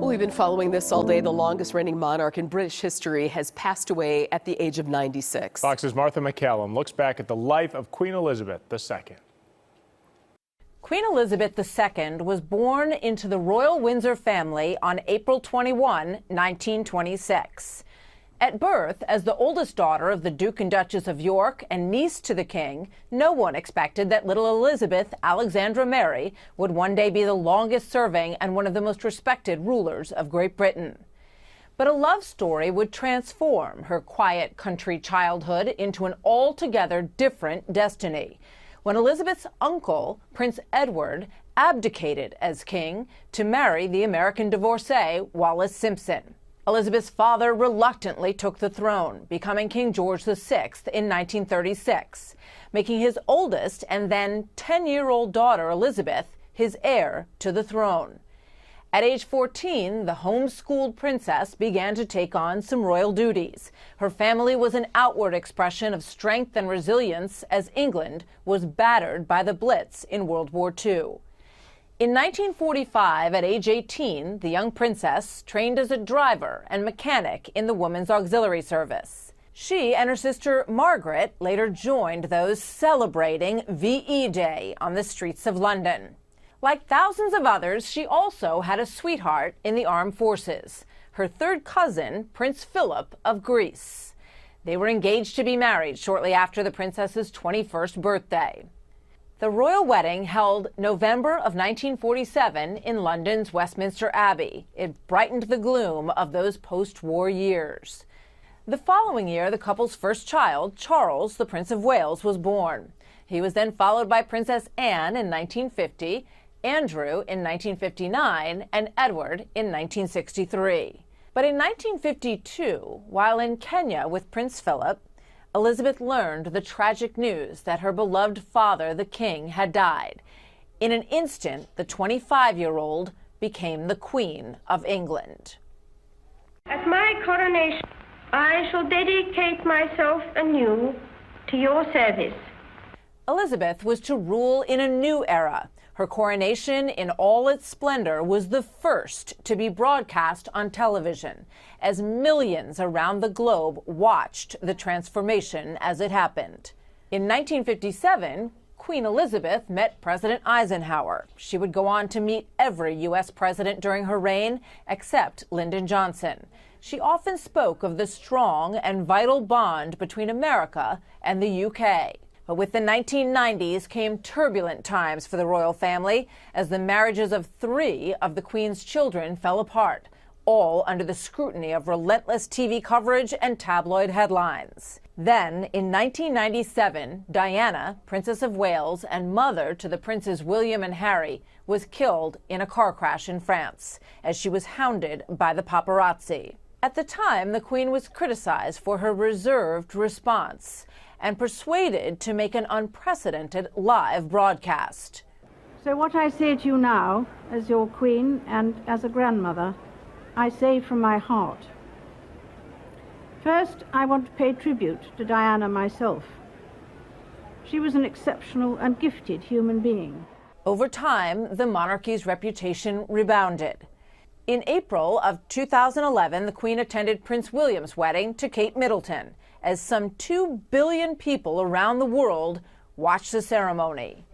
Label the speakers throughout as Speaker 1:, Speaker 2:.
Speaker 1: Well, we've been following this all day. The longest reigning monarch in British history has passed away at the age of 96.
Speaker 2: Fox's Martha McCallum looks back at the life of Queen Elizabeth II.
Speaker 3: Queen Elizabeth II was born into the royal Windsor family on April 21, 1926. At birth, as the oldest daughter of the Duke and Duchess of York and niece to the King, no one expected that little Elizabeth Alexandra Mary would one day be the longest-serving and one of the most respected rulers of Great Britain. But a love story would transform her quiet country childhood into an altogether different destiny, when Elizabeth's uncle, Prince Edward, abdicated as king to marry the American divorcee Wallis Simpson. Elizabeth's father reluctantly took the throne, becoming King George VI in 1936, making his oldest and then 10-year-old daughter Elizabeth his heir to the throne. At age 14, the homeschooled princess began to take on some royal duties. Her family was an outward expression of strength and resilience as England was battered by the Blitz in World War II. In 1945, at age 18, the young princess trained as a driver and mechanic in the Women's Auxiliary Service. She and her sister Margaret later joined those celebrating VE Day on the streets of London. Like thousands of others, she also had a sweetheart in the armed forces, her third cousin, Prince Philip of Greece. They were engaged to be married shortly after the princess's 21st birthday. The royal wedding, held November of 1947 in London's Westminster Abbey, it brightened the gloom of those post-war years. The following year, the couple's first child, Charles, the Prince of Wales, was born. He was then followed by Princess Anne in 1950, Andrew in 1959, and Edward in 1963. But in 1952, while in Kenya with Prince Philip, Elizabeth learned the tragic news that her beloved father, the king, had died. In an instant, the 25-year-old became the Queen of England.
Speaker 4: At my coronation, I shall dedicate myself anew to your service.
Speaker 3: Elizabeth was to rule in a new era. Her coronation in all its splendor was the first to be broadcast on television, as millions around the globe watched the transformation as it happened. In 1957, Queen Elizabeth met President Eisenhower. She would go on to meet every U.S. president during her reign, except Lyndon Johnson. She often spoke of the strong and vital bond between America and the U.K. But with the 1990s came turbulent times for the royal family as the marriages of 3 of the Queen's children fell apart, all under the scrutiny of relentless TV coverage and tabloid headlines. Then, in 1997, Diana, Princess of Wales and mother to the Princes William and Harry, was killed in a car crash in France as she was hounded by the paparazzi. At the time, the Queen was criticized for her reserved response and persuaded to make an unprecedented live broadcast.
Speaker 5: So what I say to you now, as your Queen and as a grandmother, I say from my heart. First, I want to pay tribute to Diana myself. She was an exceptional and gifted human being.
Speaker 3: Over time, the monarchy's reputation rebounded. In April of 2011, the Queen attended Prince William's wedding to Kate Middleton, as some 2 billion people around the world watched the ceremony.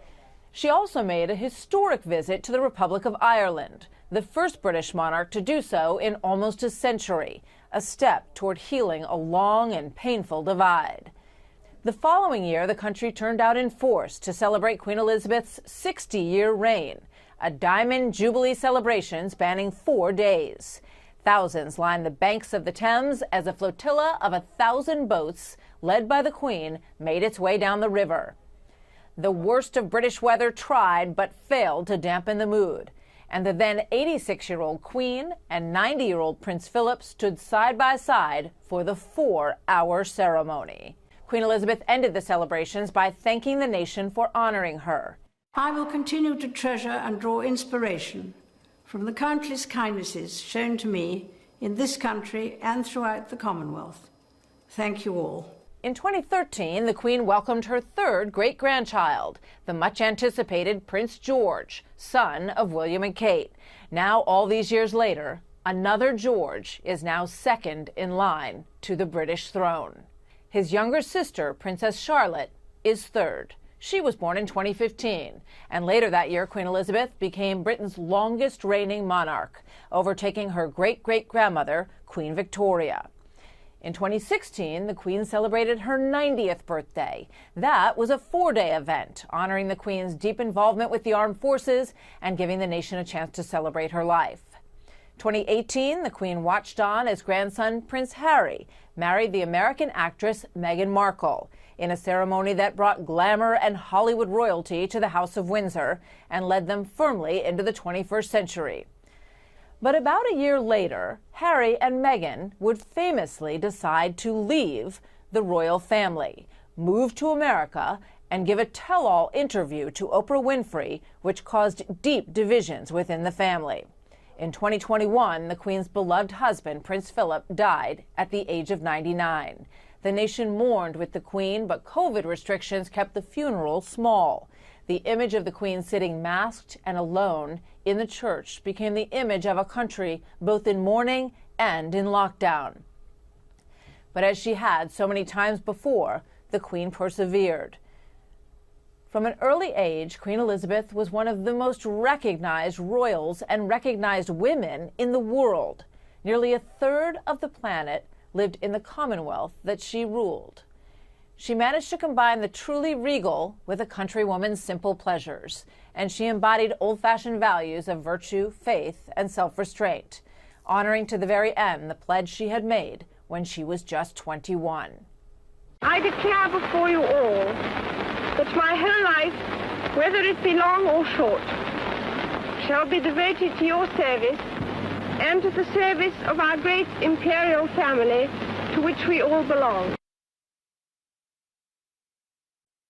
Speaker 3: She also made a historic visit to the Republic of Ireland, the first British monarch to do so in almost a century, a step toward healing a long and painful divide. The following year, the country turned out in force to celebrate Queen Elizabeth's 60-year reign, a Diamond Jubilee celebration spanning 4 days. Thousands lined the banks of the Thames as a flotilla of 1,000 boats, led by the Queen, made its way down the river. The worst of British weather tried but failed to dampen the mood, and the then 86-year-old Queen and 90-year-old Prince Philip stood side by side for the 4-hour ceremony. Queen Elizabeth ended the celebrations by thanking the nation for honoring her.
Speaker 5: I will continue to treasure and draw inspiration from the countless kindnesses shown to me in this country and throughout the Commonwealth. Thank you all.
Speaker 3: In 2013, the Queen welcomed her third great-grandchild, the much-anticipated Prince George, son of William and Kate. Now, all these years later, Another George is now second in line to the British throne. His younger sister, Princess Charlotte, is third. She was born in 2015, and later that year, Queen Elizabeth became Britain's longest reigning monarch, overtaking her great-great-grandmother, Queen Victoria. In 2016, the Queen celebrated her 90th birthday. That was a 4-day event, honoring the Queen's deep involvement with the armed forces and giving the nation a chance to celebrate her life. 2018, the Queen watched on as grandson Prince Harry married the American actress Meghan Markle in a ceremony that brought glamour and Hollywood royalty to the House of Windsor and led them firmly into the 21st century. But about a year later, Harry and Meghan would famously decide to leave the royal family, move to America, and give a tell-all interview to Oprah Winfrey, which caused deep divisions within the family. In 2021, the Queen's beloved husband, Prince Philip, died at the age of 99. The nation mourned with the Queen, but COVID restrictions kept the funeral small. The image of the Queen sitting masked and alone in the church became the image of a country both in mourning and in lockdown. But as she had so many times before, the Queen persevered. From an early age, Queen Elizabeth was one of the most recognized royals and recognized women in the world. Nearly a third of the planet lived in the Commonwealth that she ruled. She managed to combine the truly regal with a countrywoman's simple pleasures, and she embodied old-fashioned values of virtue, faith, and self-restraint, honoring to the very end the pledge she had made when she was just 21.
Speaker 4: I declare before you all that my whole life, whether it be long or short, shall be devoted to your service and to the service of our great imperial family to which we all belong.